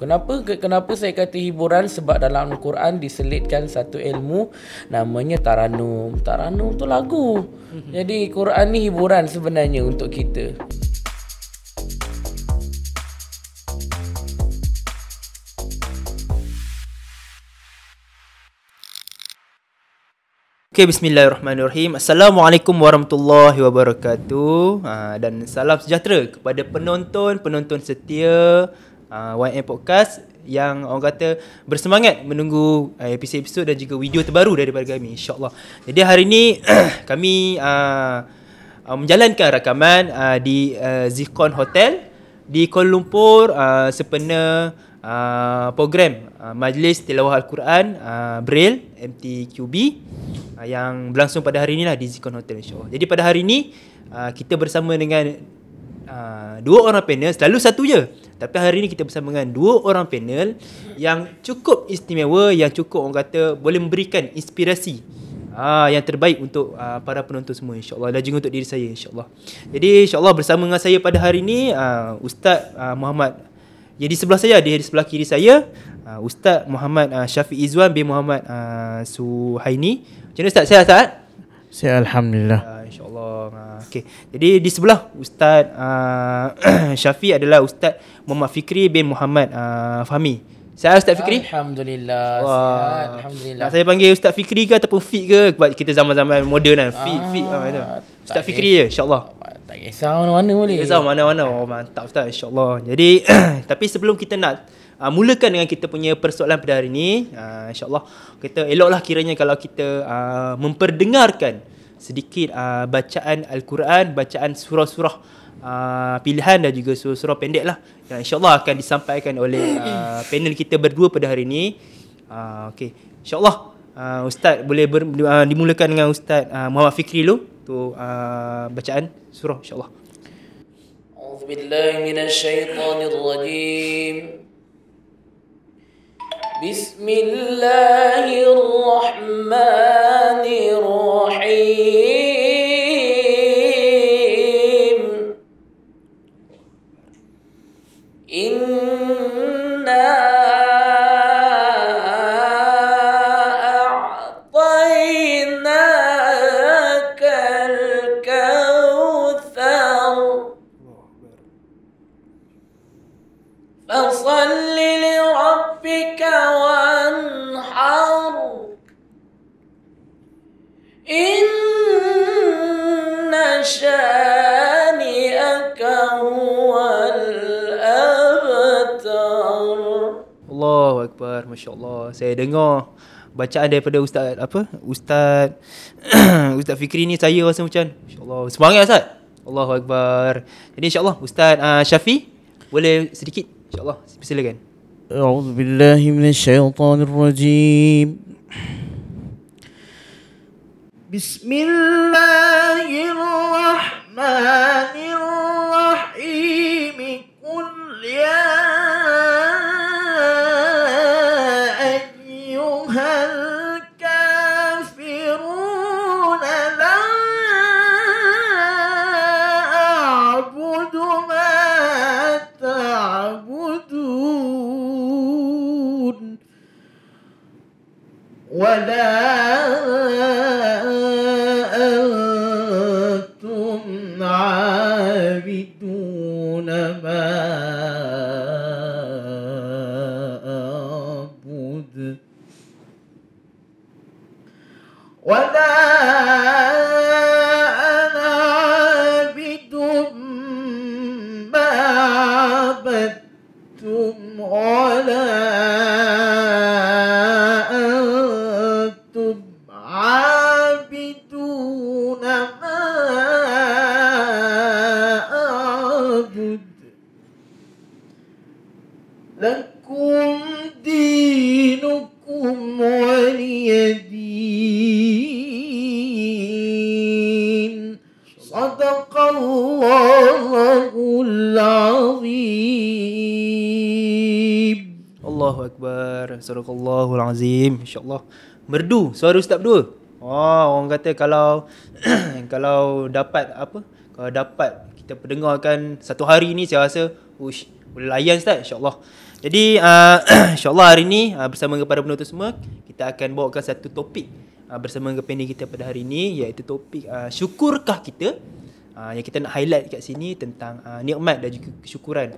Kenapa saya kata hiburan? Sebab dalam Al-Quran diselitkan satu ilmu namanya taranum. Taranum tu lagu. Jadi Quran ni hiburan sebenarnya untuk kita. Okay, bismillahirrahmanirrahim. Assalamualaikum warahmatullahi wabarakatuh. Dan salam sejahtera kepada penonton setia YM Podcast yang orang kata bersemangat menunggu episod-episod dan juga video terbaru daripada kami, insyaAllah. Jadi hari ini kami menjalankan rakaman di Zikon Hotel di Kuala Lumpur sempena program Majlis Tilawah Al-Quran Braille MTQB yang berlangsung pada hari inilah di Zikon Hotel, insyaAllah. Jadi pada hari ini kita bersama dengan dua orang panel, selalu satu je. Tapi hari ini kita bersama dengan dua orang panel yang cukup istimewa, yang cukup orang kata boleh memberikan inspirasi yang terbaik untuk para penonton semua, insyaAllah, dan juga untuk diri saya, insyaAllah. Jadi insyaAllah bersama dengan saya pada hari ini Ustaz Muhammad. Jadi sebelah saya, di sebelah kiri saya Ustaz Muhammad Syafiq Izwan bin Muhammad Suhaini. Macam mana Ustaz? Sihat Ustaz? Sihat, Alhamdulillah. InsyaAllah. Okay. Jadi di sebelah Ustaz Syafiq adalah Ustaz Muhammad Fikri bin Muhammad Fahmi. Sihat Ustaz Fikri? Alhamdulillah. Sihat, Alhamdulillah. Nak saya panggil Ustaz Fikri ke ataupun Fik ke? Sebab kita zaman-zaman moden kan. Fik. Ustaz Fikri je, insyaAllah. Tak kisah mana-mana boleh. Tak kisah mana-mana. Oh, mantap Ustaz, insyaAllah. Jadi tapi sebelum kita nak mulakan dengan kita punya persoalan pada hari ini, insyaAllah kita eloklah kiranya kalau kita memperdengarkan sedikit bacaan Al-Quran, bacaan surah-surah pilihan dan juga surah-surah pendek lah yang insyaAllah akan disampaikan oleh panel kita berdua pada hari ini. Okay. InsyaAllah Ustaz boleh dimulakan dengan Ustaz Muhammad Fikri dulu untuk bacaan surah, insyaAllah. A'udzubillahi minasyaitonirrajim. Bismillahirrahmanirrahim. Inna a'tainakal kautsar. Fasalli li rabbika wanhar. Inna syani'aka huwal abtar. Allahu Akbar, masya-Allah. Saya dengar bacaan daripada Ustaz Ustaz Ustaz Fikri ni, saya rasa macam insya-Allah semangat Ustaz. Allahu Akbar. Jadi insya-Allah Ustaz Syafi boleh sedikit insya-Allah, silakan. A'udzu billahi minasyaitonir rajim. Bismillahirrahmanirrahim. Qul ya ayyuhal kafirun la a'budu ma ta'budun wa la antum 'abiduna ma a'bud wa la ana 'abidun ma 'abadtum wa la antum 'abiduna ma a'bud lakum dinukum waliyadin. Sadaqallahul azim. Allahu Akbar. Sadaqallahul azim. InsyaAllah merdu suara Ustaz berdua. Orang kata kalau kalau dapat kita pendengarkan satu hari ni, saya rasa boleh layan Ustaz, insyaAllah. Jadi insyaAllah hari ni bersama kepada penonton semua, kita akan bawakan satu topik bersama dengan panel kita pada hari ini, iaitu topik syukurkah kita. Yang kita nak highlight kat sini tentang nikmat dan juga kesyukuran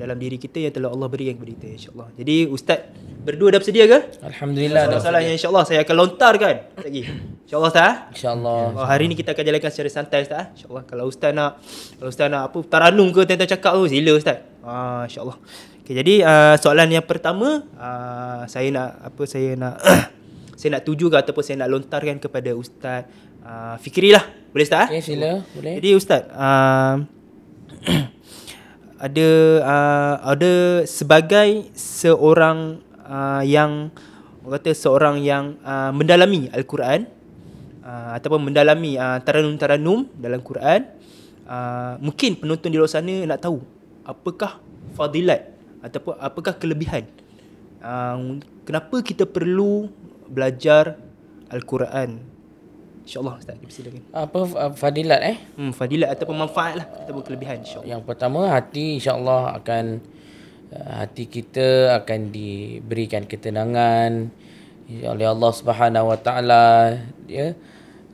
dalam diri kita yang telah Allah berikan kepada kita, insyaAllah. Jadi Ustaz berdua dah bersedia ke? Alhamdulillah. Soalan-soalan yang insyaAllah saya akan lontarkan lagi. InsyaAllah Ustaz. InsyaAllah. Hari ni kita akan jalankan secara santai Ustaz. InsyaAllah. Kalau Ustaz nak apa taranum ke tentang cakap tu, sila Ustaz. InsyaAllah. Okay, jadi soalan yang pertama saya nak saya nak tuju ke ataupun saya nak lontarkan kepada Ustaz Fikri lah. Boleh Ustaz? Okay, sila. Boleh. Jadi Ustaz ada sebagai seorang yang orang kata seorang yang mendalami Al-Quran ataupun mendalami taranum-taranum dalam Quran, mungkin penonton di luar sana nak tahu apakah fadilat ataupun apakah kelebihan, kenapa kita perlu belajar Al-Quran. InsyaAllah Ustaz, dipersilakan. Apa fadilat Fadilat ataupun manfaat lah ataupun kelebihan, insyaAllah. Yang pertama, hati kita akan diberikan ketenangan oleh Allah Subhanahu Wa Taala, ya,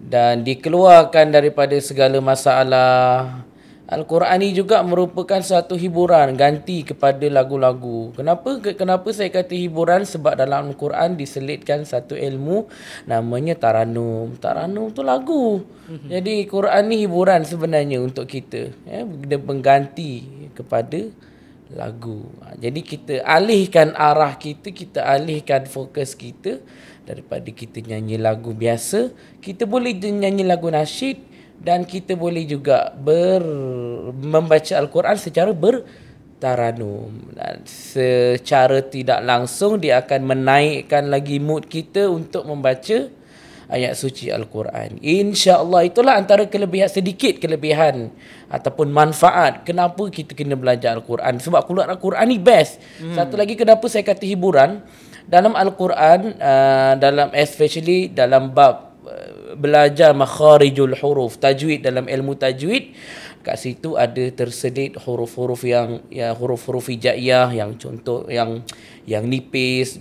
dan dikeluarkan daripada segala masalah. Al-Quran ini juga merupakan satu hiburan ganti kepada lagu-lagu. Kenapa saya kata hiburan? Sebab dalam Al-Quran diselitkan satu ilmu namanya taranum. Taranum tu lagu. Jadi Quran ni hiburan sebenarnya untuk kita, ya, dia pengganti kepada lagu. Jadi kita alihkan arah kita alihkan fokus kita daripada kita nyanyi lagu biasa, kita boleh nyanyi lagu nasyid. Dan kita boleh juga membaca Al-Quran secara bertaranum. Dan secara tidak langsung dia akan menaikkan lagi mood kita untuk membaca ayat suci Al-Quran. InsyaAllah itulah antara sedikit kelebihan ataupun manfaat kenapa kita kena belajar Al-Quran. Sebab keluar Al-Quran ni best. Satu lagi kenapa saya kata hiburan. Dalam Al-Quran, especially dalam bab belajar makharijul huruf, tajwid, dalam ilmu tajwid, kat situ ada terselit huruf-huruf yang huruf-huruf hijaiyah yang contoh yang nipis,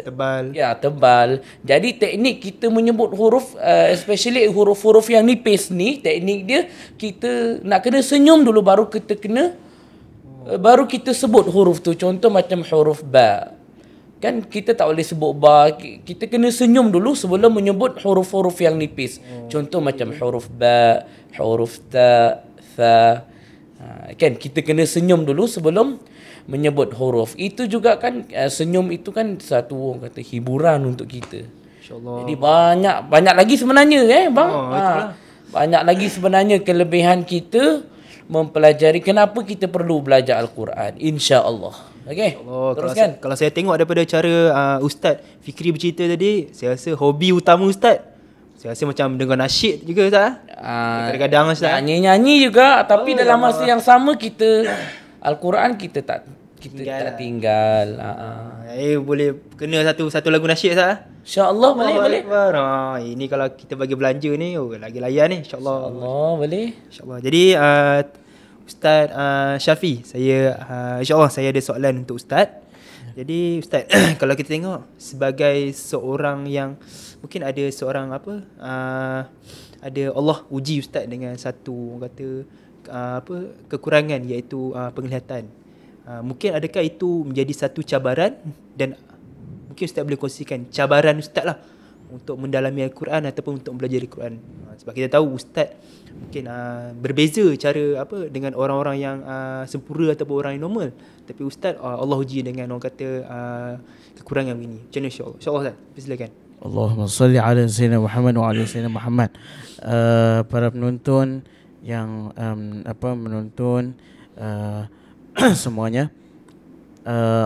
tebal. Ya, tebal. Jadi teknik kita menyebut huruf, especially huruf-huruf yang nipis ni, teknik dia kita nak kena senyum dulu baru kita sebut huruf tu. Contoh macam huruf ba. Kan kita tak boleh sebut ba, kita kena senyum dulu sebelum menyebut huruf-huruf yang nipis. Contoh macam huruf ba, huruf ta, tha. Kan kita kena senyum dulu sebelum menyebut huruf. Itu juga kan, senyum itu kan satu orang kata hiburan untuk kita. InsyaAllah. Jadi banyak lagi sebenarnya bang. Banyak lagi sebenarnya kelebihan kita mempelajari kenapa kita perlu belajar Al-Quran, insya-Allah. Okey. Teruskan. Kalau saya tengok daripada cara Ustaz Fikri bercerita tadi, saya rasa hobi utama Ustaz, saya rasa macam dengar nasyid juga Ustaz. Kadang-kadang Ustaz nyanyi juga, tapi dalam masa yang sama kita Al-Quran kita tak tinggal. Boleh kena satu lagu nasyid Ustaz. InsyaAllah boleh. Ini kalau kita bagi belanja ni lagi layan ni, insyaAllah. InsyaAllah boleh. InsyaAllah. Jadi Ustaz Syafi, insyaAllah saya ada soalan untuk Ustaz. Jadi Ustaz, kalau kita tengok sebagai seorang yang mungkin ada seorang ada Allah uji Ustaz dengan satu kekurangan, iaitu penglihatan. Mungkin adakah itu menjadi satu cabaran, dan mungkin Ustaz boleh kongsikan cabaran Ustaz lah untuk mendalami Al-Quran ataupun untuk belajar Al-Quran. Sebab kita tahu Ustaz mungkin berbeza cara dengan orang-orang yang sempurna ataupun orang yang normal. Tapi Ustaz Allah uji dengan orang kata kekurangan ini. Macam mana insya-Allah? InsyaAllah Ustaz, silakan. Allahumma salli ala sayyidina Muhammad wa ala sayyidina Muhammad. Para penonton yang menonton semuanya,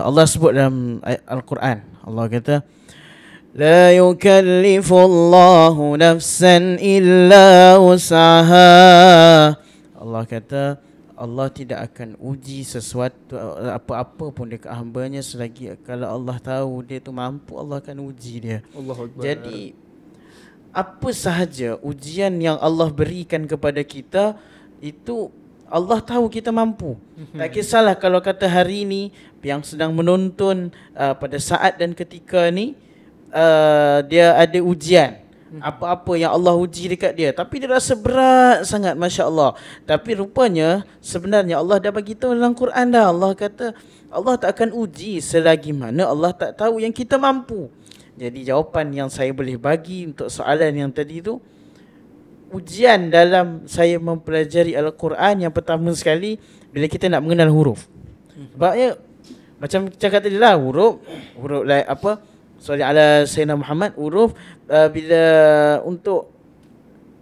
Allah sebut dalam Al-Quran, Allah kata la yukallifullahu nafsan illa wus'aha. Allah kata Allah tidak akan uji sesuatu apa-apa pun dekat hamba-Nya selagi kalau Allah tahu dia tu mampu, Allah akan uji dia. Allahu Akbar. Jadi apa sahaja ujian yang Allah berikan kepada kita itu Allah tahu kita mampu. Tak kisahlah kalau kata hari ni yang sedang menonton pada saat dan ketika ni dia ada ujian. Apa-apa yang Allah uji dekat dia, tapi dia rasa berat sangat, Masya Allah. Tapi rupanya sebenarnya Allah dah bagi tahu dalam Quran dah. Allah kata Allah tak akan uji selagi mana Allah tak tahu yang kita mampu. Jadi jawapan yang saya boleh bagi untuk soalan yang tadi tu, ujian dalam saya mempelajari Al-Quran yang pertama sekali bila kita nak mengenal huruf. Sebabnya macam cakap tadi lah, huruf like apa, Salli ala Sayyidina Muhammad, huruf bila untuk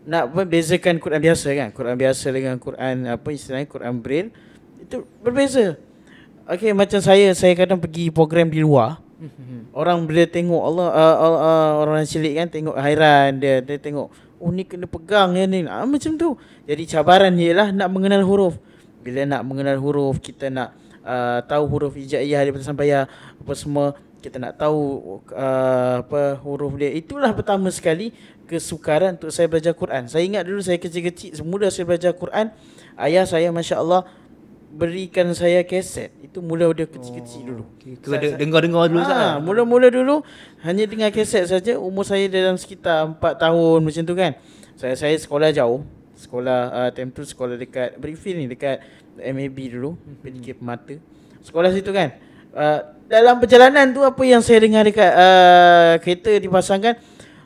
nak membezakan Quran biasa kan, Quran biasa dengan Quran apa istilahnya Quran Braille itu berbeza. Okey, macam saya kadang pergi program di luar. Orang bila tengok Allah, orang cilik kan tengok hairan dia tengok, oh ni kena pegang ya ni, macam tu. Jadi cabaran dia ialah nak mengenal huruf. Bila nak mengenal huruf, kita nak tahu huruf hijaiyah daripada sampaiya apa semua, kita nak tahu apa huruf dia. Itulah pertama sekali kesukaran untuk saya belajar Quran. Saya ingat dulu saya kecil-kecil, semula saya belajar Quran, ayah saya masya-Allah berikan saya kaset. Itu mula dia kecil-kecil dulu. Okay. Dengar-dengar dulu Ustaz. Mula-mula dulu hanya dengar kaset saja. Umur saya dalam sekitar 4 tahun macam tu kan. Saya sekolah jauh. Sekolah time tu sekolah dekat Brickfield ni, dekat MAB dulu, PDK Permata. Sekolah situ kan. Dalam perjalanan tu apa yang saya dengar dekat kereta dipasangkan,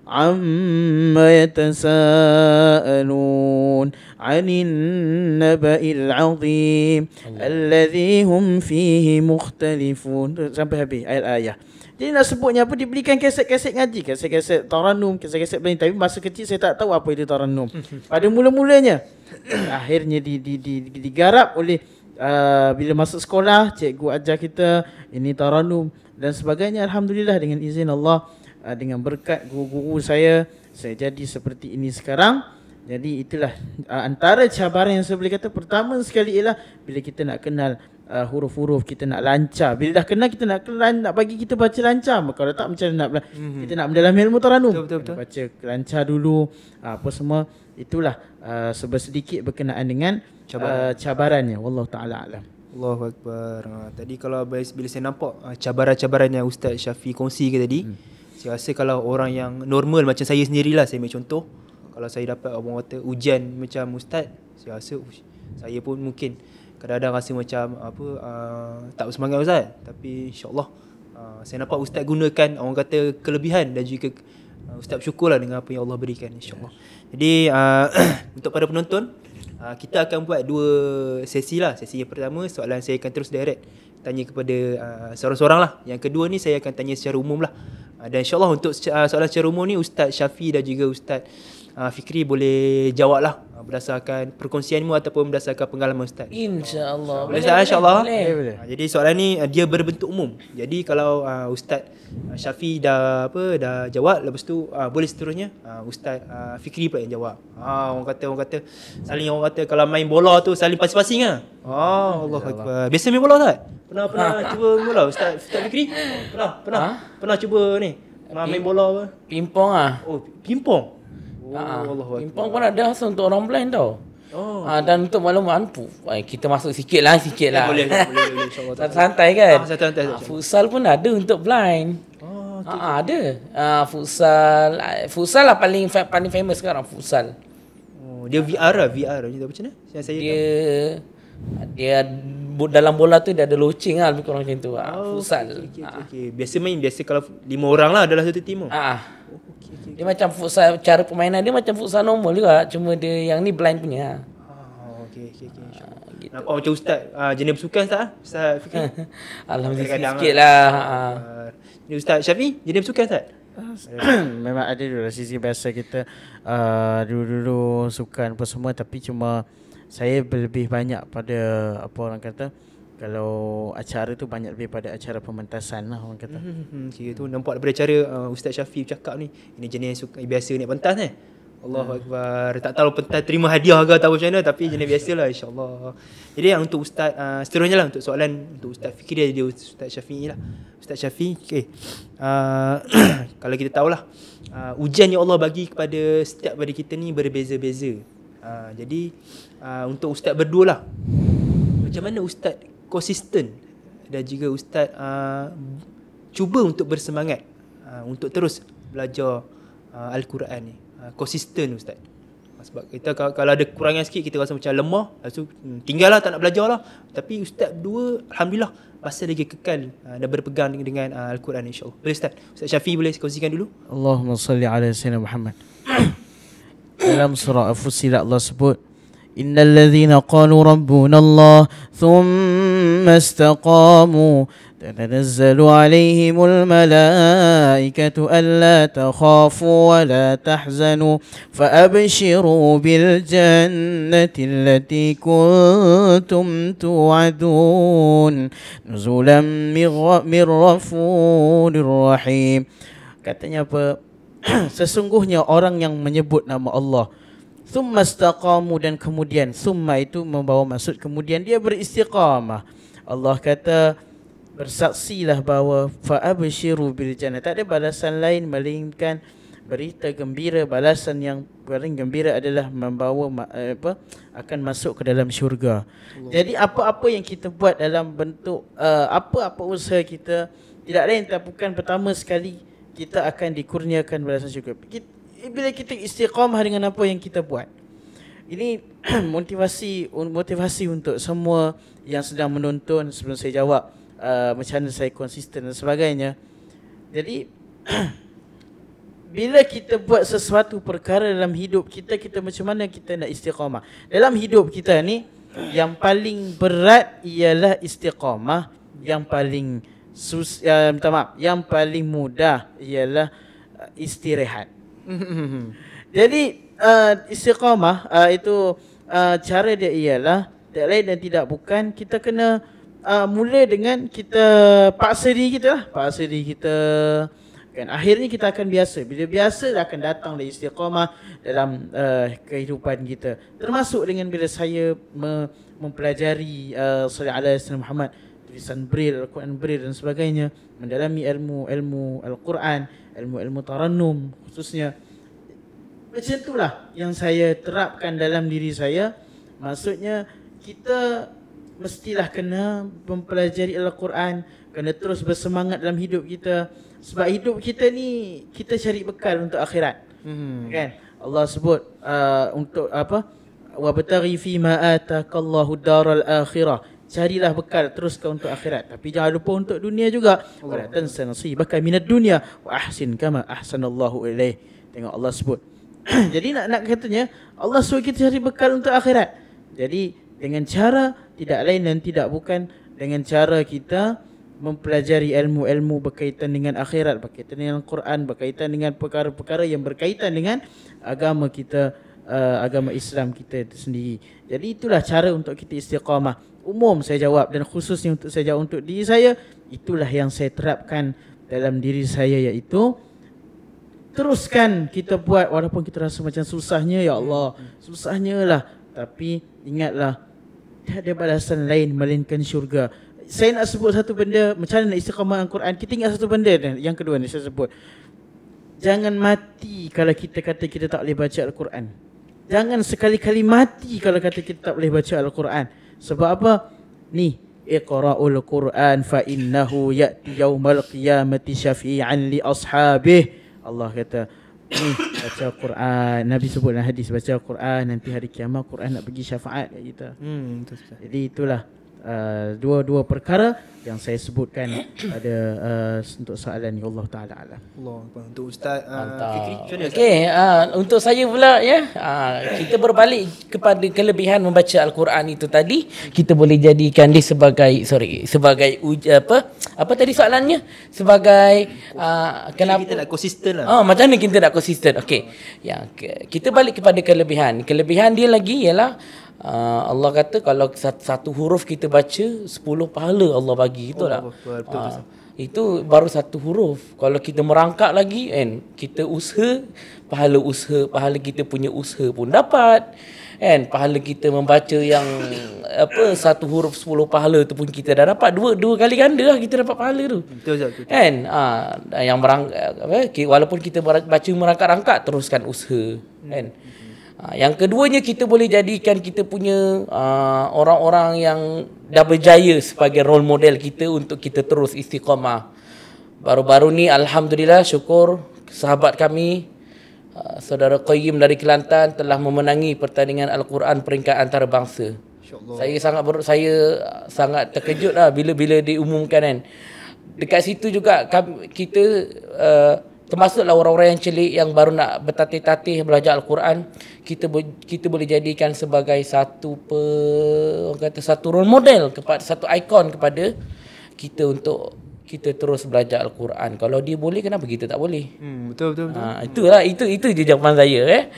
amma yatasaalun 'anil naba'il 'azim alladhi hum fihi mukhtalifun, sampai habis ayat-ayat. Jadi nak sebutnya apa, diberikan kaset-kaset ngaji, kaset-kaset Taranum, kaset-kaset lain. Tapi masa kecil saya tak tahu apa itu Taranum. Pada mula-mulanya akhirnya digarap oleh bila masuk sekolah, cikgu ajar kita ini Taranum dan sebagainya. Alhamdulillah dengan izin Allah, dengan berkat guru-guru saya jadi seperti ini sekarang. Jadi itulah antara cabaran yang saya boleh kata pertama sekali ialah bila kita nak kenal huruf-huruf, kita nak lancar. Bila dah kenal, kita nak bagi kita baca lancar. Kalau tak macam nak kita nak mendalami ilmu Taranum, betul. baca lancar dulu apa semua. Itulah sedikit berkenaan dengan cabarannya. Wallahu taala alam. Allahu Akbar. Tadi kalau bila saya nampak cabaran-cabaran yang Ustaz Syafi kongsi ke tadi, saya rasa kalau orang yang normal macam saya sendirilah, saya ambil contoh, kalau saya dapat orang kata ujian macam Ustaz, saya rasa saya pun mungkin kadang-kadang rasa macam apa tak bersemangat Ustaz. Tapi insya-Allah saya nampak Ustaz gunakan orang kata kelebihan dan juga Ustaz bersyukurlah dengan apa yang Allah berikan, insya-Allah. Jadi untuk para penonton, kita akan buat 2 sesi lah. Sesi yang pertama, soalan saya akan terus direct tanya kepada seorang-seorang lah. Yang kedua ni saya akan tanya secara umum lah. Dan insya-Allah untuk soalan secara umum ni Ustaz Syafi dan juga Ustaz Fikri boleh jawab lah berdasarkan perkongsianmu ataupun berdasarkan pengalaman Ustaz. InsyaAllah. Boleh Ustaz, insyaAllah. Boleh. Jadi soalan ni dia berbentuk umum. Jadi kalau Ustaz Syafi dah jawab, lepas tu boleh seterusnya Ustaz Fikri pula yang jawab. Orang kata saling, orang kata kalau main bola tu saling pasing-pasing lah. Allah Akbar. Biasa main bola tak? Pernah cuba main bola Ustaz Fikri? Pernah cuba ni main bola apa? Pimpong ah. Oh, pimpong. Allah Pimpong pun ada khas untuk orang blind tau. Dan untuk makluman, kita masuk sikit lah. Boleh insya-Allah. Santai kan? Santai. Futsal pun ada untuk blind. Ada. Futsal lah paling famous sekarang, futsal. Dia VR macam mana? Yang saya dia dalam bola tu dia ada loceng lah, lebih kurang macam tu. Futsal. Okay. Biasa kalau 5 orang lah dalam satu tim. Dia macam futsal, cara permainan dia macam futsal normal juga, cuma dia yang ni blind punya. Okey. Gitu. Nampak macam Ustaz jenis bersukan Ustaz Fikri? Alhamdulillah sikit lah. Ni Ustaz Syafi jenis bersukan Ustaz? Memang ada dulu sisi biasa kita dulu-dulu sukan apa semua, tapi cuma saya lebih banyak pada apa orang kata, kalau acara tu banyak lebih pada acara pementasan lah orang kata. Kira tu nampak daripada cara Ustaz Syafi bercakap ni, ini jenis biasa naik pentas ni. Allahu Akbar. Tak tahu pentas terima hadiah ke atau macam mana, tapi jenis biasalah, insya-Allah. Jadi untuk Ustaz seterusnya lah untuk soalan untuk Ustaz Fikri dia Ustaz Syafi lah. Ustaz Syafi, okey. Kalau kita tahulah ujian yang Allah bagi kepada setiap pada kita ni berbeza-beza. Jadi untuk ustaz berdua lah, macam mana ustaz konsisten dan juga ustaz cuba untuk bersemangat untuk terus belajar Al-Quran ni, konsisten ustaz? Sebab kita kalau ada kekurangan sikit kita rasa macam lemah, lepas tu tinggallah, tak nak belajar lah. Tapi ustaz berdua alhamdulillah masih lagi kekal dan berpegang dengan Al-Quran, insya-Allah. Boleh Ustaz Syafi boleh kongsikan dulu? Allahumma salli ala sayyidina Muhammad. Dalam surah Al-Fussilat Allah sebut, innal ladzina qalu rabbuna Allah thumma istaqamu تتنزل عليهم الملائكة ألا تخافوا ولا تحزنوا فأبشروا بالجنة التي كنتم توعدون نزلا من غفور رحيم. Katanya apa? Sesungguhnya orang yang menyebut nama Allah, thumma istaqamu, dan kemudian summa itu membawa maksud kemudian dia beristiqamah. Allah kata, bersaksilah bahawa fa'abshiru bil jannah, tak ada balasan lain melainkan berita gembira. Balasan yang paling gembira adalah membawa akan masuk ke dalam syurga. Jadi apa-apa yang kita buat dalam bentuk apa-apa usaha kita, tidak lain tak bukan pertama sekali kita akan dikurniakan balasan syurga bila kita istiqamah dengan apa yang kita buat. Ini motivasi untuk semua yang sedang menonton. Sebelum saya jawab macam mana saya konsisten dan sebagainya. Jadi bila kita buat sesuatu perkara dalam hidup kita, kita macam mana kita nak istiqamah. Dalam hidup kita ni, yang paling berat ialah istiqamah. Yang paling yang paling mudah ialah istirahat. Jadi istiqamah itu cara dia ialah tak lain dan tidak bukan kita kena mula dengan kita paksa diri kita lah. Paksa diri kita kan, akhirnya kita akan biasa. Bila biasa akan datang dari istiqamah dalam kehidupan kita. Termasuk dengan bila saya mempelajari Salih ala Sayyidina Muhammad, tulisan Braille, Al-Quran Braille dan sebagainya, mendalami ilmu Al-Quran, ilmu Tarannum khususnya. Macam itulah yang saya terapkan dalam diri saya. Maksudnya kita mestilah kena mempelajari Al-Quran, kena terus bersemangat dalam hidup kita. Sebab hidup kita ni kita cari bekal untuk akhirat. Kan? Allah sebut untuk apa? Wabtaghi fi ma atakallahu daral akhirah. Carilah bekal teruskan untuk akhirat, tapi jangan lupa untuk dunia juga. Wala tansa nasibaka minad dunya wa ahsin kama ahsanallahu ilaih. Tengok Allah sebut. Jadi nak katanya Allah suruh kita cari bekal untuk akhirat. Jadi dengan cara tidak lain dan tidak bukan dengan cara kita mempelajari ilmu-ilmu berkaitan dengan akhirat, berkaitan dengan Al-Quran, berkaitan dengan perkara-perkara yang berkaitan dengan agama kita, agama Islam kita itu sendiri. Jadi itulah cara untuk kita istiqamah. Umum saya jawab, dan khususnya untuk saya jawab untuk diri saya, itulah yang saya terapkan dalam diri saya, iaitu teruskan kita buat walaupun kita rasa macam susahnya, ya Allah, susahnya lah. Tapi ingatlah, tak ada balasan lain melainkan syurga. Saya nak sebut satu benda, macam mana nak istiqamah Al-Quran. Kita ingat satu benda, yang kedua ni saya sebut. Jangan mati kalau kita kata kita tak boleh baca Al-Quran. Jangan sekali-kali mati kalau kata kita tak boleh baca Al-Quran. Sebab apa? Ni, Iqra'ul Quran fa innahu ya'ti yawmal qiyamati syafi'an li ashabih. Allah kata, ni baca Quran. Nabi sebut dalam hadis, baca Quran, nanti hari kiamat Quran nak bagi syafaat kat kita. Jadi itulah dua perkara yang saya sebutkan pada untuk soalan ni. Allah Ta'ala alam. Allah, untuk Ustaz Fikri, macam mana? Okey, untuk saya pula ya, kita berbalik kepada kelebihan membaca Al-Quran itu tadi, kita boleh jadikan dia sebagai apa tadi soalannya? Sebagai kenapa kita nak konsisten lah. Macam mana kita nak konsisten? Okey. Ya, kita balik kepada kelebihan. Kelebihan dia lagi ialah Allah kata kalau satu huruf kita baca 10 pahala Allah bagi, betul tak? Betul. Itu baru satu huruf. Kalau kita merangkak lagi kan, kita pahala kita punya usaha pun dapat. Kan, pahala kita membaca yang satu huruf 10 pahala tu pun kita dah dapat dua kali ganda lah kita dapat pahala tu. Betul. Kan? Yang walaupun kita baca merangkak-rangkak, teruskan usaha. Kan? Yang keduanya, kita boleh jadikan kita punya orang-orang yang dah berjaya sebagai role model kita untuk kita terus istiqamah. Baru-baru ni alhamdulillah, syukur sahabat kami Saudara Qayyim dari Kelantan telah memenangi pertandingan Al-Quran peringkat antarabangsa. Saya sangat terkejut lah bila diumumkan kan. Dekat situ juga kita termasuklah orang-orang yang celik yang baru nak bertatih-tatih belajar Al-Quran, kita boleh jadikan sebagai satu role model, kepada satu ikon kepada kita untuk kita terus belajar Al-Quran. Kalau dia boleh, kenapa kita tak boleh? Betul. Itulah itu je jawapan saya.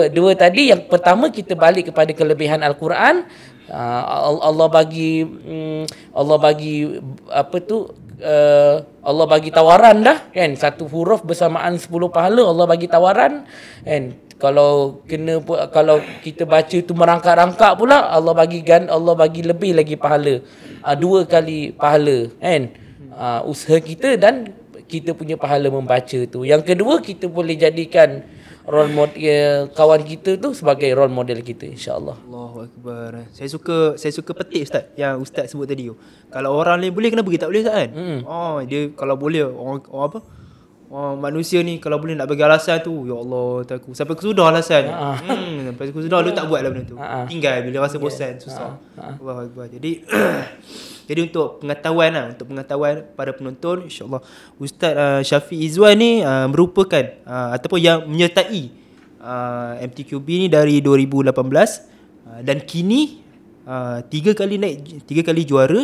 Dua tadi, yang pertama kita balik kepada kelebihan Al-Quran. Allah bagi Allah bagi tawaran dah kan, satu huruf bersamaan 10 pahala. Allah bagi tawaran kan. Kalau kita baca tu merangkak-rangkak pula, Allah bagi lebih lagi pahala. 2 kali pahala kan. Usaha kita dan kita punya pahala membaca tu. Yang kedua, kita boleh jadikan role model kawan kita tu sebagai role model kita, insya-Allah. Allahu Akbar. Saya suka petik Ustaz yang Ustaz sebut tadi tu. Kalau orang lain boleh, kenapa kita tak boleh, Ustaz kan? Dia kalau boleh orang apa? Manusia ni kalau boleh nak bagi alasan tu, ya Allah, takut sampai kesudah alasan. Sampai kesudah lu tak buat lah benda tu. Tinggal bila rasa bosan, susah. Allahu Akbar. Jadi untuk pengetahuan para penonton, insya-Allah Ustaz Syafiq Izwan ni merupakan ataupun yang menyertai MTQB ni dari 2018 dan kini 3 kali juara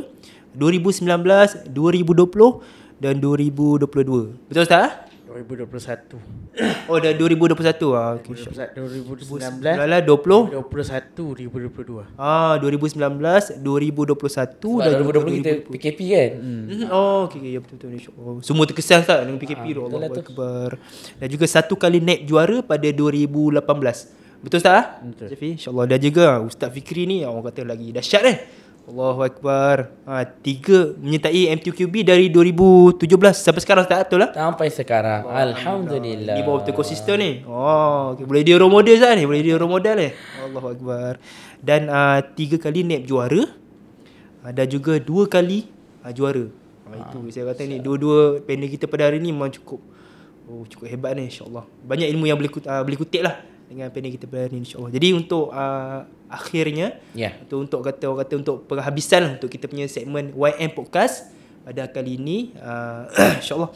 2019, 2020 dan 2022. Betul Ustaz? 2021. Oh, dah 2021. Okey. 2019, 2020, 2021, 2022. 2019, 2021 dan 2020 kita PKP kan. Okey, ya betul insya-Allah. Semua terkesan tak dengan PKP tu. Allahu Akbar. Dan juga 1 kali naik juara pada 2018. Betul Ustaz? Betul. Syafiq, insya-Allah. Dan juga Ustaz Fikri ni orang kata lagi dahsyat Allahu Akbar. 3 menyertai MTQB dari 2017 sampai sekarang Ustaz, betul lah? Sampai sekarang. Alhamdulillah. Di bawah betul konsisten ni. Okay. Boleh dia role model Ustaz ni. Allahu Akbar. Dan 3 kali naib juara. Dan juga 2 kali juara. Itu saya kata ni, dua-dua panel kita pada hari ni memang cukup hebat ni, insya-Allah. Banyak ilmu yang boleh kutip lah dengan panel kita pada hari ni, insya-Allah. Jadi untuk akhirnya, untuk untuk penghabisan lah untuk kita punya segmen YM Podcast pada kali ini, insya-Allah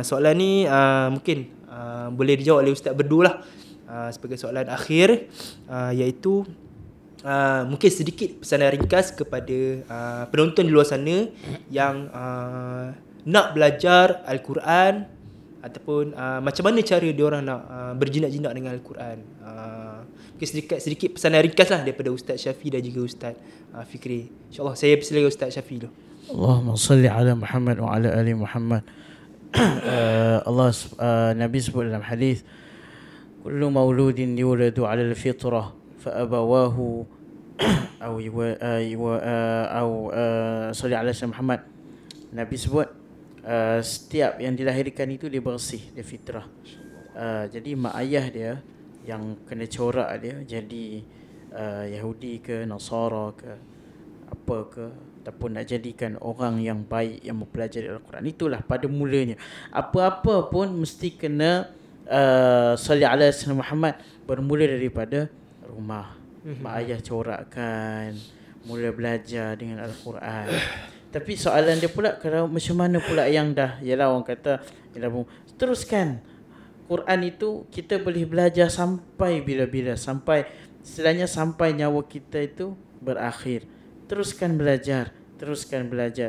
soalan ni mungkin boleh dijawab oleh Ustaz berdua lah sebagai soalan akhir, iaitu mungkin sedikit pesanan ringkas kepada penonton di luar sana yang nak belajar Al-Quran ataupun macam mana cara diorang nak berjinak-jinak dengan Al-Quran. Mungkin sedikit pesanan ringkas lah daripada Ustaz Syafiq dan juga Ustaz Fikri. InsyaAllah saya persilakan Ustaz Syafiq dulu. Allahumma salli ala Muhammad wa ala ali Muhammad. Nabi sebut dalam hadis, kullu mauludin yuladu ala al-fitrah fa abawahu salli ala Muhammad. Nabi sebut setiap yang dilahirkan itu dia bersih, dia fitrah. Jadi mak ayah dia yang kena corak dia jadi Yahudi ke Nasara ke apa ke, ataupun nak jadikan orang yang baik yang mempelajari Al-Quran. Itulah pada mulanya. Apa-apa pun mesti kena salli ala Sayyidina Muhammad, bermula daripada rumah. Mak ayah corakkan, mula belajar dengan Al-Quran. Tapi soalan dia pula, kalau macam mana pula yang dah, ialah orang kata teruskan Quran itu kita boleh belajar sampai bila-bila, sampai istilahnya sampai nyawa kita itu berakhir. Teruskan belajar.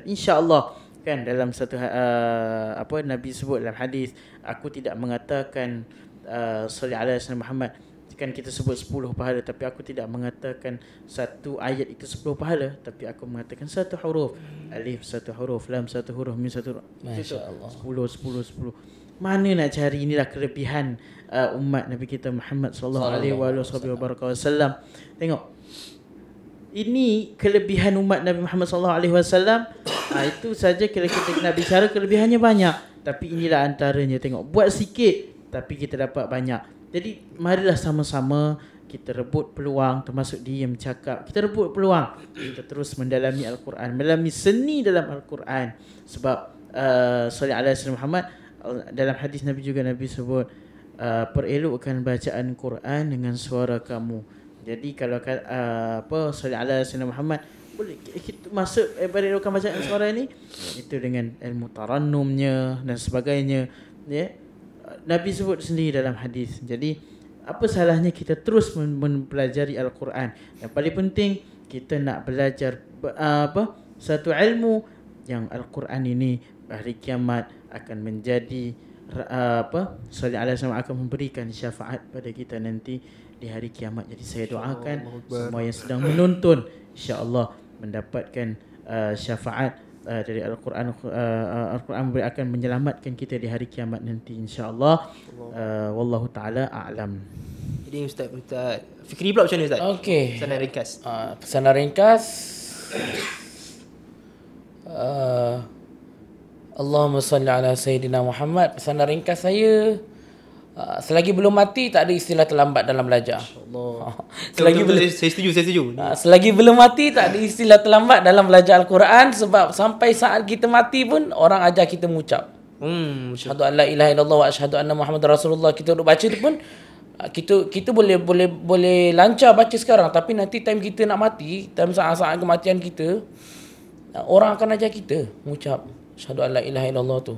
Insya-Allah kan dalam satu Nabi sebut dalam hadis, aku tidak mengatakan salli ala Sayyidina Muhammad, kan kita sebut 10 pahala, tapi aku tidak mengatakan satu ayat itu 10 pahala, tapi aku mengatakan satu huruf, alif satu huruf, lam satu huruf, mim satu huruf. Masya-Allah. 10. Mana nak cari? Inilah kelebihan umat Nabi kita Muhammad sallallahu alaihi wasallam. Tengok. Ini kelebihan umat Nabi Muhammad sallallahu alaihi wasallam. Itu saja kalau kita nak bicara, kelebihannya banyak. Tapi inilah antaranya. Tengok, buat sikit tapi kita dapat banyak. Jadi marilah sama-sama kita rebut peluang, termasuk dia yang bercakap, kita rebut peluang, kita terus mendalami Al-Quran, mendalami seni dalam Al-Quran. Sebab sallallahu alaihi wasallam Muhammad, dalam hadis Nabi juga Nabi sebut perelokkan bacaan Quran dengan suara kamu. Jadi kalau sallallahu alaihi wasallam Muhammad boleh kita masuk perelokkan bacaan suara ini itu dengan ilmu tarannumnya dan sebagainya, ya. Nabi sebut sendiri dalam hadis. Jadi apa salahnya kita terus mempelajari Al-Quran. Yang paling penting kita nak belajar satu ilmu yang Al-Quran ini hari kiamat akan menjadi sallallahu alaihi wasallam akan memberikan syafaat pada kita nanti di hari kiamat. Jadi saya doakan semua yang sedang menonton insya-Allah mendapatkan syafaat dari Al-Quran. Al-Quran akan menyelamatkan kita di hari kiamat nanti insya-Allah. Wallahu taala a'lam. Jadi Ustaz Fikri pula macam mana Ustaz? Okey. Pesanan ringkas. Pesanan ringkas. Allahumma salli ala Sayyidina Muhammad. Pesanan ringkas saya, selagi belum mati tak ada istilah terlambat dalam belajar. Allah. Selagi belum, saya setuju. selagi belum mati tak ada istilah terlambat dalam belajar Al-Quran. Sebab sampai saat kita mati pun orang ajar kita mengucap asyhadu an la ilaha illallah wa asyhadu anna Muhammadar Rasulullah. Kita duk baca tu pun kita boleh lancar baca sekarang, tapi nanti time kita nak mati, time saat-saat kematian kita, orang akan ajar kita mengucap asyhadu an la ilaha illallah tu.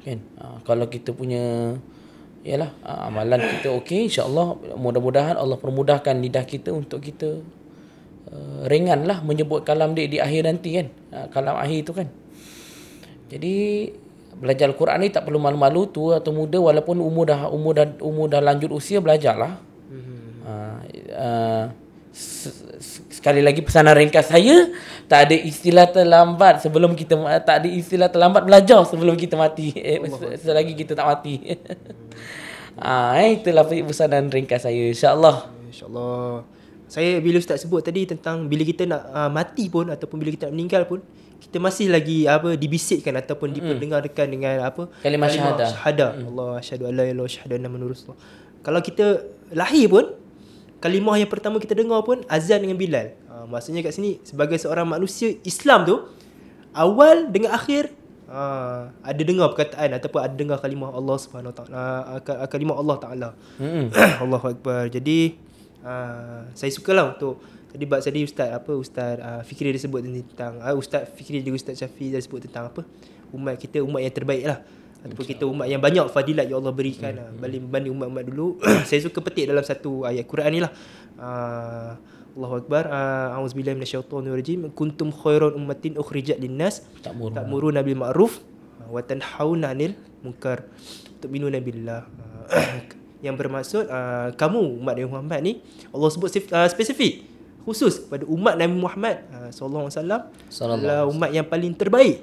Kan? Kalau kita punya amalan kita okey, insya-Allah mudah-mudahan Allah permudahkan lidah kita untuk kita ringanlah menyebut kalam dia di akhir nanti kan. Kalam akhir tu kan. Jadi belajar Al-Quran ni tak perlu malu-malu, tua atau muda, walaupun umur dah lanjut usia, belajarlah. Sekali lagi pesanan ringkas saya, tak ada istilah terlambat sebelum kita belajar sebelum kita mati. Selagi kita tak mati. Itulah pesanan ringkas saya insya-Allah. InsyaAllah. Saya bila Ustaz sebut tadi tentang bila kita nak mati pun ataupun bila kita nak meninggal pun, kita masih lagi dibisikkan ataupun diperdengarkan dengan kalimah syahadah. Allah asyhadu an la ilaha illallah wa asyhadu anna Muhammadar Rasulullah. Kalau kita lahir pun, kalimah yang pertama kita dengar pun azan dengan Bilal. Maksudnya kat sini sebagai seorang manusia Islam tu, awal dengan akhir ada dengar perkataan ataupun ada dengar kalimah Allah Subhanahu Wa Taala, kalimah Allah Taala. Allahu Akbar. Jadi saya sukalah untuk tadi Ustaz Fikri dia sebut tentang Ustaz Fikri juga Ustaz Syafi dia sebut tentang umat kita, umat yang terbaik lah, ataupun kita umat yang banyak fadilat yang Allah berikan berbanding umat-umat dulu. Saya suka petik dalam satu ayat Quran ni lah. Allahu Akbar. A'udzubillahi minasyaitonirrajim. Kuntum khairan ummatin ukhrijat linnas ta'muruna bil ma'ruf wa tanhauna 'anil munkar tu'minuna billah. Yang bermaksud kamu umat Nabi Muhammad ni, Allah sebut spesifik khusus kepada umat Nabi Muhammad sallallahu alaihi wasallam adalah umat yang paling terbaik.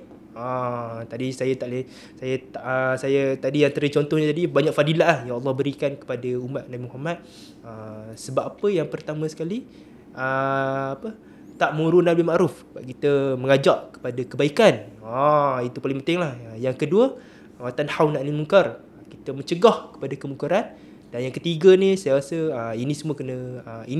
Tadi saya tadi antara contohnya tadi banyak fadilat yang Allah berikan kepada umat Nabi Muhammad. Sebab apa? Yang pertama sekali ta'muruna bil ma'ruf, kita mengajak kepada kebaikan. Itu paling penting lah. Yang kedua, tanhauna 'anil munkar, kita mencegah kepada kemungkaran. Dan yang ketiga ni saya rasa ini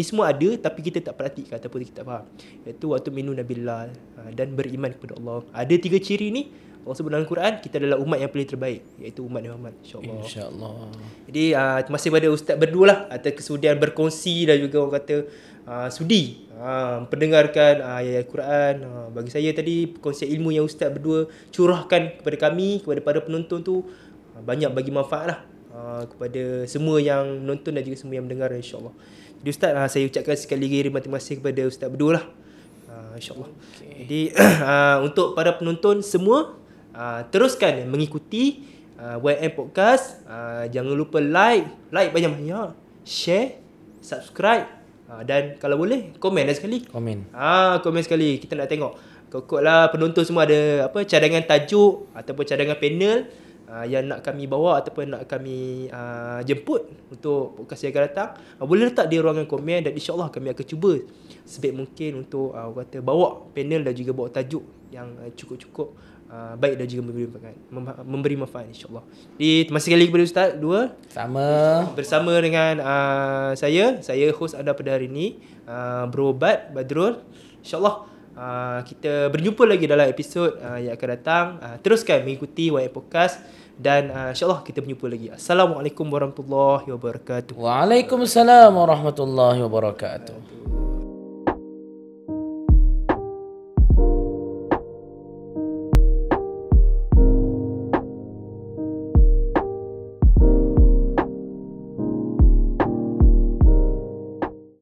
semua ada tapi kita tak perhatikan ataupun kita tak faham, iaitu waktu minu nabillah dan beriman kepada Allah. Ada 3 ciri ni Allah sebut dalam Quran, kita adalah umat yang paling terbaik, iaitu umat Muhammad insya-Allah. Jadi terima kasih kepada ustaz berdua lah atas kesudian berkongsi dan juga orang kata sudi pendengarkan ayat Quran. Bagi saya tadi konsep ilmu yang ustaz berdua curahkan kepada kami, kepada para penonton tu banyak bagi manfaat lah kepada semua yang menonton dan juga semua yang mendengar insya-Allah. Jadi ustaz, saya ucapkan sekali lagi terima kasih kepada ustaz berdua lah insya-Allah. Jadi untuk para penonton semua, teruskan mengikuti YM Podcast. Jangan lupa like banyak-banyak, share, subscribe, dan kalau boleh komen sekali. Komen sekali, kita nak tengok. Kokoklah penonton semua ada cadangan tajuk ataupun cadangan panel yang nak kami bawa ataupun nak kami jemput untuk podcast yang akan datang. Boleh letak di ruangan komen dan insya-Allah kami akan cuba sebaik mungkin untuk bawa panel dan juga bawa tajuk yang cukup-cukup baik dan juga memberi manfaat insya-Allah. Jadi terima kasih sekali kepada Ustaz Sama. bersama dengan saya host anda pada hari ini, Berobat Badrul. InsyaAllah kita berjumpa lagi dalam episod yang akan datang. Teruskan mengikuti YM Podcast dan insyaAllah kita berjumpa lagi. Assalamualaikum warahmatullahi wabarakatuh. Waalaikumsalam warahmatullahi wabarakatuh.